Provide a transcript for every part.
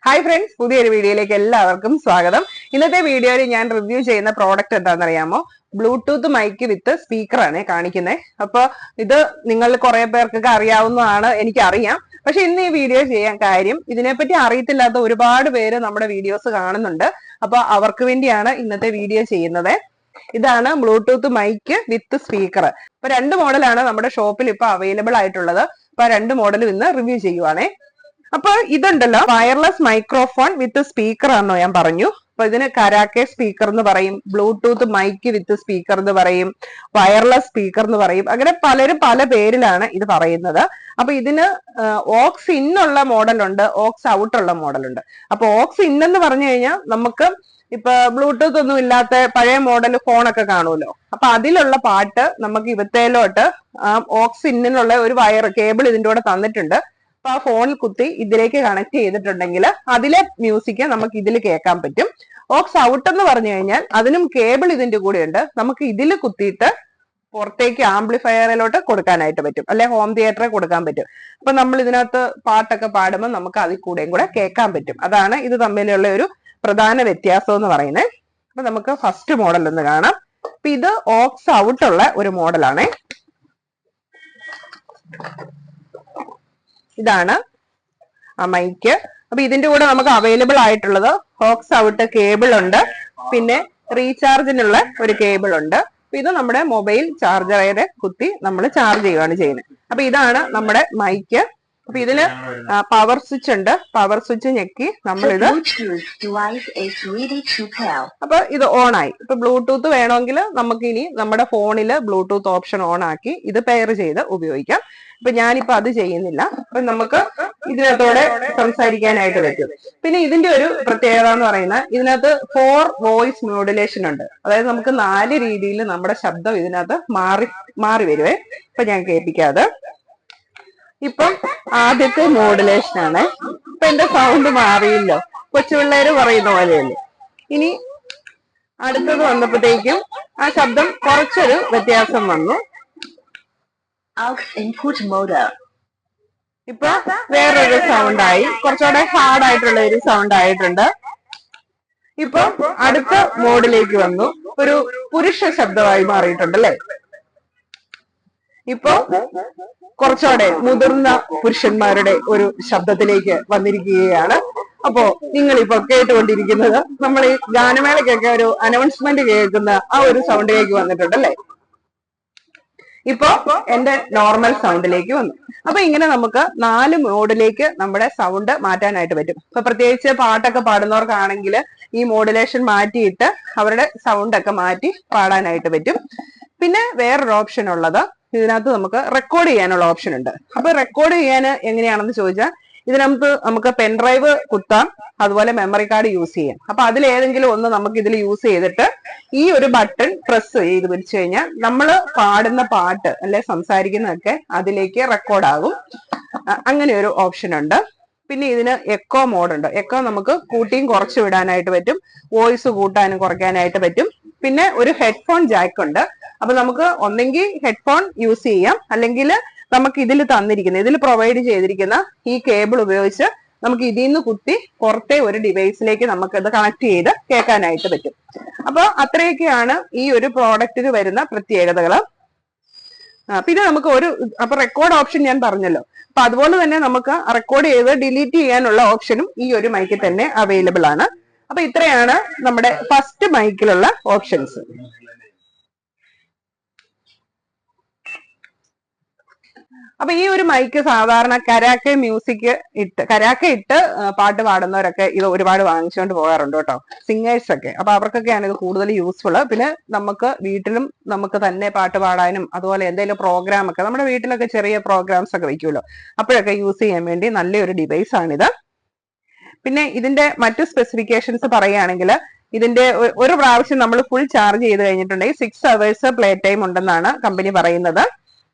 Hi friends, പുതിയൊരു വീഡിയോയിലേക്ക് എല്ലാവർക്കും സ്വാഗതം. ഇന്നത്തെ വീഡിയോയിൽ ഞാൻ റിവ്യൂ ചെയ്യുന്ന പ്രോഡക്റ്റ് എന്താണെന്നറിയാമോ? ബ്ലൂടൂത്ത് മൈക്ക് വിത്ത് സ്പീക്കറാണ് കാണിക്കുന്നത്. അപ്പൊ ഇത് നിങ്ങൾ കുറെ പേർക്കൊക്കെ അറിയാവുന്നതാണ്, എനിക്കറിയാം. പക്ഷെ ഇന്ന് ഈ വീഡിയോ ചെയ്യാൻ കാര്യം, ഇതിനെപ്പറ്റി അറിയത്തില്ലാത്ത ഒരുപാട് പേര് നമ്മുടെ വീഡിയോസ് കാണുന്നുണ്ട്. അപ്പൊ അവർക്ക് വേണ്ടിയാണ് ഇന്നത്തെ വീഡിയോ ചെയ്യുന്നത്. ഇതാണ് ബ്ലൂടൂത്ത് മൈക്ക് വിത്ത് സ്പീക്കർ. ഇപ്പൊ രണ്ട് മോഡലാണ് നമ്മുടെ ഷോപ്പിൽ ഇപ്പൊ അവൈലബിൾ ആയിട്ടുള്ളത്. അപ്പൊ രണ്ട് മോഡലും ഇന്ന് റിവ്യൂ ചെയ്യുവാണേ. അപ്പൊ ഇതുണ്ടല്ലോ, വയർലെസ് മൈക്രോഫോൺ വിത്ത് സ്പീക്കർ ആണെന്നോ ഞാൻ പറഞ്ഞു. അപ്പൊ ഇതിന് കരാക്കെ സ്പീക്കർ എന്ന് പറയും, ബ്ലൂടൂത്ത് മൈക്ക് വിത്ത് സ്പീക്കർ എന്ന് പറയും, വയർലെസ് സ്പീക്കർ എന്ന് പറയും. അങ്ങനെ പലരും പല പേരിലാണ് ഇത് പറയുന്നത്. അപ്പൊ ഇതിന് ഓക്സ് ഇൻ ഉള്ള മോഡലുണ്ട്, ഓക്സ് ഔട്ട് ഉള്ള മോഡലുണ്ട്. അപ്പൊ ഓക്സ് ഇൻ എന്ന് പറഞ്ഞു കഴിഞ്ഞാൽ നമുക്ക് ഇപ്പൊ ബ്ലൂടൂത്ത് ഒന്നും ഇല്ലാത്ത പഴയ മോഡൽ ഫോണൊക്കെ കാണുമല്ലോ. അപ്പൊ അതിലുള്ള പാട്ട് നമുക്ക് ഇവത്തേലോട്ട് ഓക്സ് ഇന്നിനുള്ള ഒരു വയർ കേബിൾ ഇതിന്റെ കൂടെ തന്നിട്ടുണ്ട്. അപ്പൊ ആ ഫോണിൽ കുത്തി ഇതിലേക്ക് കണക്ട് ചെയ്തിട്ടുണ്ടെങ്കിൽ അതിലെ മ്യൂസിക് നമുക്ക് ഇതിൽ കേൾക്കാൻ പറ്റും. ഓക്സ് ഔട്ട് എന്ന് പറഞ്ഞു കഴിഞ്ഞാൽ അതിനും കേബിൾ ഇതിന്റെ കൂടെ ഉണ്ട്. നമുക്ക് ഇതിൽ കുത്തിയിട്ട് പുറത്തേക്ക് ആംപ്ലിഫയറിലോട്ട് കൊടുക്കാനായിട്ട് പറ്റും, അല്ലെ ഹോം തിയേറ്ററിൽ കൊടുക്കാൻ പറ്റും. അപ്പൊ നമ്മൾ ഇതിനകത്ത് പാട്ടൊക്കെ പാടുമ്പോൾ നമുക്ക് അതിൽ കൂടെയും കൂടെ കേൾക്കാൻ പറ്റും. അതാണ് ഇത് തമ്മിലുള്ള ഒരു പ്രധാന വ്യത്യാസം എന്ന് പറയുന്നത്. അപ്പൊ നമുക്ക് ഫസ്റ്റ് മോഡൽ ഒന്ന് കാണാം. അപ്പൊ ഇത് ഓക്സ് ഔട്ട് ഉള്ള ഒരു മോഡലാണേ. ഇതാണ് ആ മൈക്ക്. അപ്പൊ ഇതിന്റെ കൂടെ നമുക്ക് അവൈലബിൾ ആയിട്ടുള്ളത് ഓക്സ് ഔട്ട് കേബിൾ ഉണ്ട്, പിന്നെ റീചാർജിനുള്ള ഒരു കേബിൾ ഉണ്ട്. അപ്പൊ ഇത് നമ്മുടെ മൊബൈൽ ചാർജറെ കുത്തി നമ്മൾ ചാർജ് ചെയ്യുകയാണ് ചെയ്യുന്നത്. അപ്പൊ ഇതാണ് നമ്മുടെ മൈക്ക്. അപ്പൊ ഇതില് പവർ സ്വിച്ച് ഉണ്ട്. പവർ സ്വിച്ച് ഞെക്കി നമ്മളിത് അപ്പൊ ഇത് ഓൺ ആയി. ഇപ്പൊ ബ്ലൂടൂത്ത് വേണമെങ്കിൽ നമുക്ക് ഇനി നമ്മുടെ ഫോണില് ബ്ലൂടൂത്ത് ഓപ്ഷൻ ഓൺ ആക്കി ഇത് പെയർ ചെയ്ത് ഉപയോഗിക്കാം. ഇപ്പൊ ഞാനിപ്പോ അത് ചെയ്യുന്നില്ല. അപ്പൊ നമുക്ക് ഇതിനകത്തോടെ സംസാരിക്കാനായിട്ട് പറ്റും. പിന്നെ ഇതിന്റെ ഒരു പ്രത്യേകത എന്ന് പറയുന്നത്, ഇതിനകത്ത് 4 വോയിസ് മോഡുലേഷൻ ഉണ്ട്. അതായത് നമുക്ക് 4 രീതിയിൽ നമ്മുടെ ശബ്ദം ഇതിനകത്ത് മാറി വരുവേ. ഇപ്പൊ ഞാൻ കേൾപ്പിക്കാതെ. ഇപ്പം ആദ്യത്തെ മോഡുലേഷൻ ആണ്. ഇപ്പൊ എന്റെ സൗണ്ട് മാറിയില്ലോ, കൊച്ചുപിള്ളേര് പറയുന്ന പോലെയല്ലേ. ഇനി അടുത്തത് വന്നപ്പോഴത്തേക്കും ആ ശബ്ദം കുറച്ചൊരു വ്യത്യാസം വന്നു. ഇപ്പൊ വേറൊരു സൗണ്ടായി, കുറച്ചുകൂടെ ഹാർഡ് ആയിട്ടുള്ള ഒരു സൗണ്ട് ആയിട്ടുണ്ട്. ഇപ്പൊ അടുത്ത മോഡിലേക്ക് വന്നു, ഒരു പുരുഷ ശബ്ദമായി മാറിയിട്ടുണ്ട് അല്ലെ. ഇപ്പൊ കുറച്ചുകൂടെ മുതിർന്ന പുരുഷന്മാരുടെ ഒരു ശബ്ദത്തിലേക്ക് വന്നിരിക്കുകയാണ്. അപ്പോ നിങ്ങൾ ഇപ്പൊ കേട്ടുകൊണ്ടിരിക്കുന്നത് നമ്മൾ ഈ ഗാനമേളയ്ക്കൊക്കെ ഒരു അനൗൺസ്മെന്റ് കേൾക്കുന്ന ആ ഒരു സൗണ്ടിലേക്ക് വന്നിട്ടുണ്ടല്ലേ. ഇപ്പൊ എന്റെ നോർമൽ സൗണ്ടിലേക്ക് വന്നു. അപ്പൊ ഇങ്ങനെ നമുക്ക് 4 മോഡിലേക്ക് നമ്മുടെ സൗണ്ട് മാറ്റാനായിട്ട് പറ്റും. ഇപ്പൊ പ്രത്യേകിച്ച് പാട്ടൊക്കെ പാടുന്നവർക്കാണെങ്കിൽ ഈ മോഡുലേഷൻ മാറ്റിയിട്ട് അവരുടെ സൗണ്ട് ഒക്കെ മാറ്റി പാടാനായിട്ട് പറ്റും. പിന്നെ വേറൊരു ഓപ്ഷൻ ഉള്ളത്, ഇതിനകത്ത് നമുക്ക് റെക്കോർഡ് ചെയ്യാനുള്ള ഓപ്ഷൻ ഉണ്ട്. അപ്പൊ റെക്കോർഡ് ചെയ്യാൻ എങ്ങനെയാണെന്ന് ചോദിച്ചാൽ, ഇതിനകത്ത് നമുക്ക് പെൻഡ്രൈവ് കുത്താം, അതുപോലെ മെമ്മറി കാർഡ് യൂസ് ചെയ്യാം. അപ്പൊ അതിലേതെങ്കിലും ഒന്ന് നമുക്ക് ഇതിൽ യൂസ് ചെയ്തിട്ട് ഈ ഒരു ബട്ടൺ പ്രസ് ചെയ്ത് പിടിച്ചു കഴിഞ്ഞാൽ നമ്മൾ പാടുന്ന പാട്ട് അല്ലെ സംസാരിക്കുന്നതൊക്കെ അതിലേക്ക് റെക്കോർഡ് ആകും. അങ്ങനെ ഒരു ഓപ്ഷൻ ഉണ്ട്. പിന്നെ ഇതിന് എക്കോ മോഡുണ്ട്. എക്കോ നമുക്ക് കൂട്ടിയും കുറച്ച് വിടാനായിട്ട് പറ്റും, വോയിസ് കൂട്ടാനും കുറയ്ക്കാനായിട്ട് പറ്റും. പിന്നെ ഒരു ഹെഡ്ഫോൺ ജാക്ക് ഉണ്ട്. അപ്പൊ നമുക്ക് ഒന്നെങ്കിൽ ഹെഡ്ഫോൺ യൂസ് ചെയ്യാം, അല്ലെങ്കിൽ നമുക്ക് ഇതിൽ ഇതിൽ പ്രൊവൈഡ് ചെയ്തിരിക്കുന്ന ഈ കേബിൾ ഉപയോഗിച്ച് നമുക്ക് ഇതിൽ നിന്ന് കുത്തി പുറത്തെ ഒരു ഡിവൈസിലേക്ക് നമുക്ക് ഇത് കണക്ട് ചെയ്ത് കേൾക്കാനായിട്ട് പറ്റും. അപ്പൊ അത്രയൊക്കെയാണ് ഈ ഒരു പ്രോഡക്റ്റിന് വരുന്ന പ്രത്യേകതകൾ. പിന്നെ നമുക്ക് അപ്പൊ റെക്കോർഡ് ഓപ്ഷൻ ഞാൻ പറഞ്ഞല്ലോ. അപ്പൊ അതുപോലെ തന്നെ നമുക്ക് റെക്കോർഡ് ചെയ്ത് ഡിലീറ്റ് ചെയ്യാനുള്ള ഓപ്ഷനും ഈ ഒരു മൈക്കിൽ തന്നെ അവൈലബിൾ ആണ്. അപ്പൊ ഇത്രയാണ് നമ്മുടെ ഫസ്റ്റ് മൈക്കിലുള്ള ഓപ്ഷൻസ്. അപ്പൊ ഈ ഒരു മൈക്ക് സാധാരണ കരാക്കെ ഇട്ട് പാട്ട് പാടുന്നവരൊക്കെ ഇത് ഒരുപാട് വാങ്ങിച്ചുകൊണ്ട് പോകാറുണ്ട് കേട്ടോ, സിംഗേഴ്സ് ഒക്കെ. അപ്പൊ അവർക്കൊക്കെയാണ് ഇത് കൂടുതൽ യൂസ്ഫുൾ. പിന്നെ നമുക്ക് വീട്ടിലും നമുക്ക് തന്നെ പാട്ട് പാടാനും, അതുപോലെ എന്തെങ്കിലും പ്രോഗ്രാം ഒക്കെ നമ്മുടെ വീട്ടിലൊക്കെ ചെറിയ പ്രോഗ്രാംസ് ഒക്കെ വെക്കുമല്ലോ, അപ്പോഴൊക്കെ യൂസ് ചെയ്യാൻ വേണ്ടി നല്ലൊരു ഡിവൈസ് ആണിത്. പിന്നെ ഇതിന്റെ മറ്റു സ്പെസിഫിക്കേഷൻസ് പറയുകയാണെങ്കിൽ, ഇതിന്റെ ഒരു പ്രാവശ്യം നമ്മൾ ഫുൾ ചാർജ് ചെയ്ത് കഴിഞ്ഞിട്ടുണ്ടെങ്കിൽ 6 hours പ്ലേ ടൈം ഉണ്ടെന്നാണ് കമ്പനി പറയുന്നത്.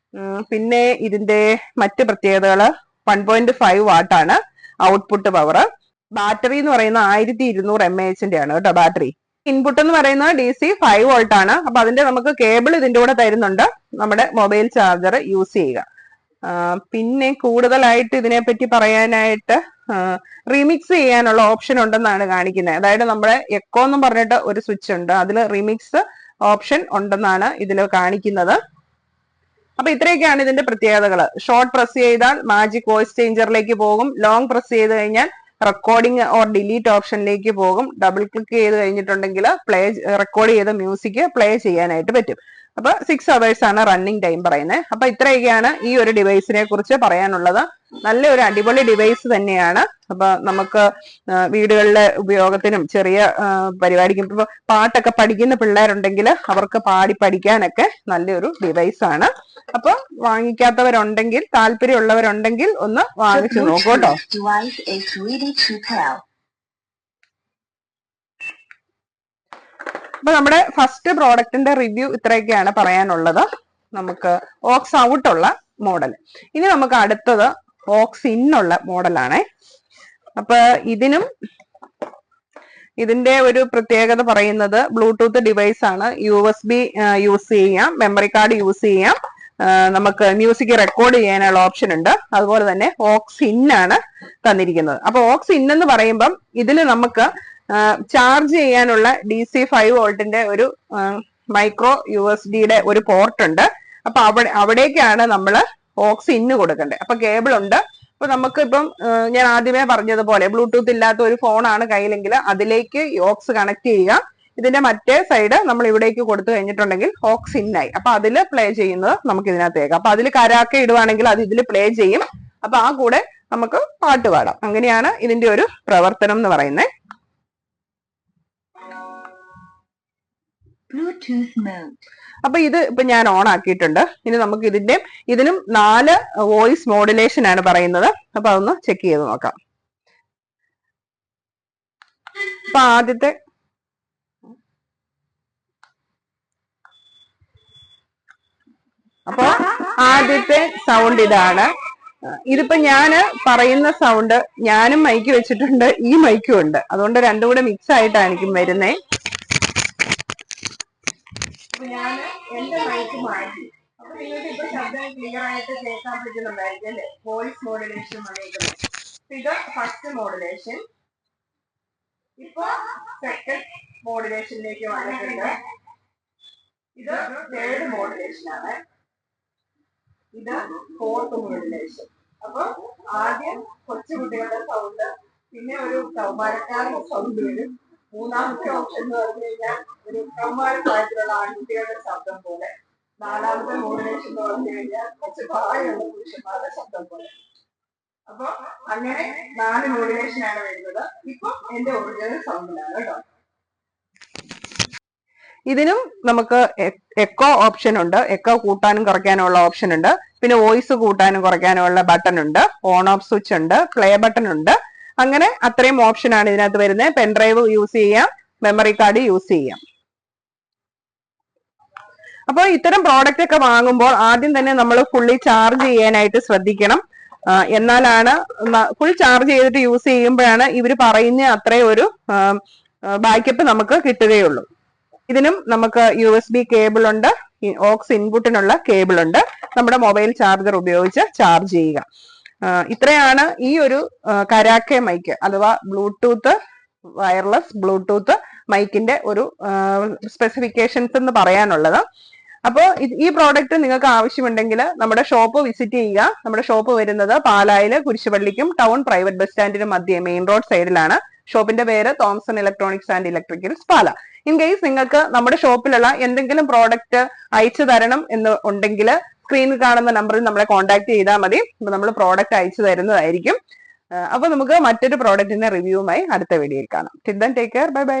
പിന്നെ ഇതിന്റെ മറ്റ് പ്രത്യേകതകൾ 1.5 വാട്ടാണ് ഔട്ട്പുട്ട് പവർ. ബാറ്ററി എന്ന് പറയുന്ന 1200 mAh ആണ് കേട്ടോ ബാറ്ററി. ഇൻപുട്ട് എന്ന് പറയുന്നത് DC 5 വോൾട്ട് ആണ്. അപ്പൊ അതിന്റെ നമുക്ക് കേബിൾ ഇതിന്റെ കൂടെ തരുന്നുണ്ട്, നമ്മുടെ മൊബൈൽ ചാർജർ യൂസ് ചെയ്യുക. പിന്നെ കൂടുതലായിട്ട് ഇതിനെപ്പറ്റി പറയാനായിട്ട് റീമിക്സ് ചെയ്യാനുള്ള ഓപ്ഷൻ ഉണ്ടെന്നാണ് കാണിക്കുന്നത്. അതായത് നമ്മുടെ എക്കോ എന്ന് പറഞ്ഞിട്ട് ഒരു സ്വിച്ച് ഉണ്ട്, അതിൽ റീമിക്സ് ഓപ്ഷൻ ഉണ്ടെന്നാണ് ഇതിൽ കാണിക്കുന്നത്. അപ്പൊ ഇത്രയൊക്കെയാണ് ഇതിന്റെ പ്രത്യേകതകൾ. ഷോർട്ട് പ്രസ് ചെയ്താൽ മാജിക് വോയിസ് ചേഞ്ചറിലേക്ക് പോകും. ലോങ് പ്രസ് ചെയ്ത് കഴിഞ്ഞാൽ റെക്കോർഡിംഗ് ഓർ ഡിലീറ്റ് ഓപ്ഷനിലേക്ക് പോകും. ഡബിൾ ക്ലിക്ക് ചെയ്ത് കഴിഞ്ഞിട്ടുണ്ടെങ്കിൽ റെക്കോർഡ് ചെയ്ത മ്യൂസിക് പ്ലേ ചെയ്യാനായിട്ട് പറ്റും. അപ്പൊ 6 hours ആണ് റണ്ണിങ് ടൈം പറയുന്നത്. അപ്പൊ ഇത്രയൊക്കെയാണ് ഈ ഒരു ഡിവൈസിനെ കുറിച്ച് പറയാനുള്ളത്. നല്ലൊരു അടിപൊളി ഡിവൈസ് തന്നെയാണ്. അപ്പൊ നമുക്ക് വീടുകളിലെ ഉപയോഗത്തിനും ചെറിയ പരിപാടിക്കും, ഇപ്പൊ പാട്ടൊക്കെ പഠിക്കുന്ന പിള്ളേരുണ്ടെങ്കിൽ അവർക്ക് പാടി പഠിക്കാനൊക്കെ നല്ലൊരു ഡിവൈസ് ആണ്. അപ്പൊ വാങ്ങിക്കാത്തവരുണ്ടെങ്കിൽ, താല്പര്യമുള്ളവരുണ്ടെങ്കിൽ ഒന്ന് വാങ്ങിച്ചു നോക്കൂട്ടോ. അപ്പൊ നമ്മുടെ ഫസ്റ്റ് പ്രോഡക്റ്റിന്റെ റിവ്യൂ ഇത്രയൊക്കെയാണ് പറയാനുള്ളത്. നമുക്ക് ഓക്സ് ഔട്ട് ഉള്ള മോഡൽ. ഇനി നമുക്ക് അടുത്തത് ഓക്സ് ഇൻ ഉള്ള മോഡലാണ്. അപ്പൊ ഇതിന്റെ ഒരു പ്രത്യേകത പറയുന്നത് ബ്ലൂടൂത്ത് ഡിവൈസ് ആണ്. USB യൂസ് ചെയ്യാം, മെമ്മറി കാർഡ് യൂസ് ചെയ്യാം, നമുക്ക് മ്യൂസിക് റെക്കോർഡ് ചെയ്യാനുള്ള ഓപ്ഷൻ ഉണ്ട്. അതുപോലെ തന്നെ ഓക്സ് ഇൻ ആണ് തന്നിരിക്കുന്നത്. അപ്പൊ ഓക്സ് ഇൻ എന്ന് പറയുമ്പം ഇതിൽ നമുക്ക് ചാർജ് ചെയ്യാനുള്ള DC 5 വോൾട്ടിന്റെ ഒരു മൈക്രോ USDയുടെ ഒരു പോർട്ട് ഉണ്ട്. അപ്പൊ അവിടേക്കാണ് നമ്മൾ ഓക്സ് ഇന്ന് കൊടുക്കേണ്ടത്. അപ്പൊ കേബിൾ ഉണ്ട്. അപ്പൊ നമുക്ക് ഇപ്പം ഞാൻ ആദ്യമേ പറഞ്ഞതുപോലെ ബ്ലൂടൂത്ത് ഇല്ലാത്ത ഒരു ഫോണാണ് കയ്യിലെങ്കിൽ അതിലേക്ക് ഓക്സ് കണക്ട് ചെയ്യുക. ഇതിന്റെ മറ്റേ സൈഡ് നമ്മൾ ഇവിടേക്ക് കൊടുത്തു കഴിഞ്ഞിട്ടുണ്ടെങ്കിൽ ഓക്സ് ഇൻ ആയി. അപ്പൊ അതിൽ പ്ലേ ചെയ്യുന്നത് നമുക്ക് ഇതിനകത്തേക്ക്. അപ്പൊ അതിൽ കരാക്കെ ഇടുവാണെങ്കിൽ അത് ഇതിൽ പ്ലേ ചെയ്യും. അപ്പൊ ആ കൂടെ നമുക്ക് പാട്ട് പാടാം. അങ്ങനെയാണ് ഇതിന്റെ ഒരു പ്രവർത്തനം എന്ന് പറയുന്നത്. അപ്പൊ ഇത് ഇപ്പൊ ഞാൻ ഓൺ ആക്കിയിട്ടുണ്ട്. ഇനി നമുക്ക് ഇതിനും 4 വോയിസ് മോഡുലേഷൻ ആണ് പറയുന്നത്. അപ്പൊ അതൊന്ന് ചെക്ക് ചെയ്ത് നോക്കാം. അപ്പൊ ആദ്യത്തെ സൗണ്ട് ഇതാണ്. ഇതിപ്പോ ഞാന് പറയുന്ന സൗണ്ട് ഞാനും മൈക്ക് വെച്ചിട്ടുണ്ട്, ഈ മൈക്കും ഉണ്ട്. അതുകൊണ്ട് രണ്ടും കൂടെ മിക്സ് ആയിട്ടായിരിക്കും വരുന്നേ. ഞാൻ എന്റെ മൈക്ക് മാറ്റി. അപ്പൊ നിങ്ങൾക്ക് ഇപ്പൊ ശബ്ദം ക്ലിയർ ആയിട്ട് കേൾക്കാൻ പറ്റുന്നുണ്ടായിരിക്കും അല്ലെ? വോയിസ് മോഡുലേഷൻ വന്നിരിക്കുന്നത്. ഇത് ഫസ്റ്റ് മോഡുലേഷൻ. ഇപ്പൊ സെക്കൻഡ് മോഡുലേഷനിലേക്ക് വന്നിട്ടുണ്ട്. ഇത് തേർഡ് മോഡുലേഷൻ ആണ്. ഇത് ഫോർത്ത് മോഡുലേഷൻ. അപ്പൊ ആദ്യം കൊച്ചുകുട്ടികളുടെ സൗണ്ട്, പിന്നെ ഒരു കൗമാരക്കാരുടെ സൗണ്ട് വരും. മൂന്നാമത്തെ ഓപ്ഷൻ എന്ന് പറഞ്ഞു കഴിഞ്ഞാൽ ഒരു കൗമാര പ്രായത്തിലുള്ള ആൺകുട്ടികളുടെ ശബ്ദം പോലെ. നാലാമത്തെ മോഡുലേഷൻ എന്ന് പറഞ്ഞു കഴിഞ്ഞാൽ കുറച്ച് പ്രായമുള്ള പുരുഷന്മാരുടെ ശബ്ദം പോലെ. അപ്പൊ അങ്ങനെ 4 മോഡുലേഷൻ ആണ് വരുന്നത്. ഇപ്പൊ എന്റെ ഒറിജിനൽ സൗണ്ടിലാണ് കേട്ടോ. ഇതിനും നമുക്ക് എക്കോ ഓപ്ഷൻ ഉണ്ട്. എക്കോ കൂട്ടാനും കുറയ്ക്കാനുള്ള ഓപ്ഷൻ ഉണ്ട്. പിന്നെ വോയിസ് കൂട്ടാനും കുറയ്ക്കാനുള്ള ബട്ടൺ ഉണ്ട്. ഓൺ ഓഫ് സ്വിച്ച് ഉണ്ട്. പ്ലേ ബട്ടൺ ഉണ്ട്. അങ്ങനെ അത്രയും ഓപ്ഷൻ ആണ് ഇതിനകത്ത് വരുന്നത്. പെൻഡ്രൈവ് യൂസ് ചെയ്യാം, മെമ്മറി കാർഡ് യൂസ് ചെയ്യാം. അപ്പോൾ ഇത്തരം പ്രോഡക്റ്റ് ഒക്കെ വാങ്ങുമ്പോൾ ആദ്യം തന്നെ നമ്മൾ ഫുള്ളി ചാർജ് ചെയ്യാനായിട്ട് ശ്രദ്ധിക്കണം. എന്നാലാണ് ഫുൾ ചാർജ് ചെയ്തിട്ട് യൂസ് ചെയ്യുമ്പോഴാണ് ഇവർ പറയുന്ന അത്രയും ഒരു ബാക്കപ്പ് നമുക്ക് കിട്ടുകയുള്ളൂ. ഇതിനും നമുക്ക് USB കേബിൾ ഉണ്ട്, ഓക്സ് ഇൻപുട്ടിനുള്ള കേബിൾ ഉണ്ട്. നമ്മുടെ മൊബൈൽ ചാർജർ ഉപയോഗിച്ച് ചാർജ് ചെയ്യുക. ഇത്രയാണ് ഈ ഒരു കരാക്കെ മൈക്ക് അഥവാ ബ്ലൂടൂത്ത് വയർലെസ് ബ്ലൂടൂത്ത് മൈക്കിന്റെ ഒരു സ്പെസിഫിക്കേഷൻസ് എന്ന് പറയാനുള്ളത്. അപ്പോൾ ഈ പ്രോഡക്റ്റ് നിങ്ങൾക്ക് ആവശ്യമുണ്ടെങ്കിൽ നമ്മുടെ ഷോപ്പ് വിസിറ്റ് ചെയ്യുക. നമ്മുടെ ഷോപ്പ് വരുന്നത് പാലായില് കുരിശുപള്ളിക്കും ടൗൺ പ്രൈവറ്റ് ബസ് സ്റ്റാൻഡിനും മധ്യേ മെയിൻ റോഡ് സൈഡിലാണ്. ഷോപ്പിന്റെ പേര് Thomson electronics and electricals Pala. In case നിങ്ങൾക്ക് നമ്മുടെ ഷോപ്പിലുള്ള എന്തെങ്കിലും പ്രോഡക്റ്റ് അയച്ചു തരണം എന്ന് ഉണ്ടെങ്കിൽ സ്ക്രീനിൽ കാണുന്ന നമ്പറിൽ നമ്മളെ കോൺടാക്ട് ചെയ്താൽ മതി. അപ്പൊ നമ്മൾ പ്രോഡക്റ്റ് അയച്ചു തരുന്നതായിരിക്കും. അപ്പൊ നമുക്ക് മറ്റൊരു പ്രോഡക്റ്റിന്റെ റിവ്യൂവുമായി അടുത്ത വീഡിയോയിൽ കാണാം. Till then take care, bye bye.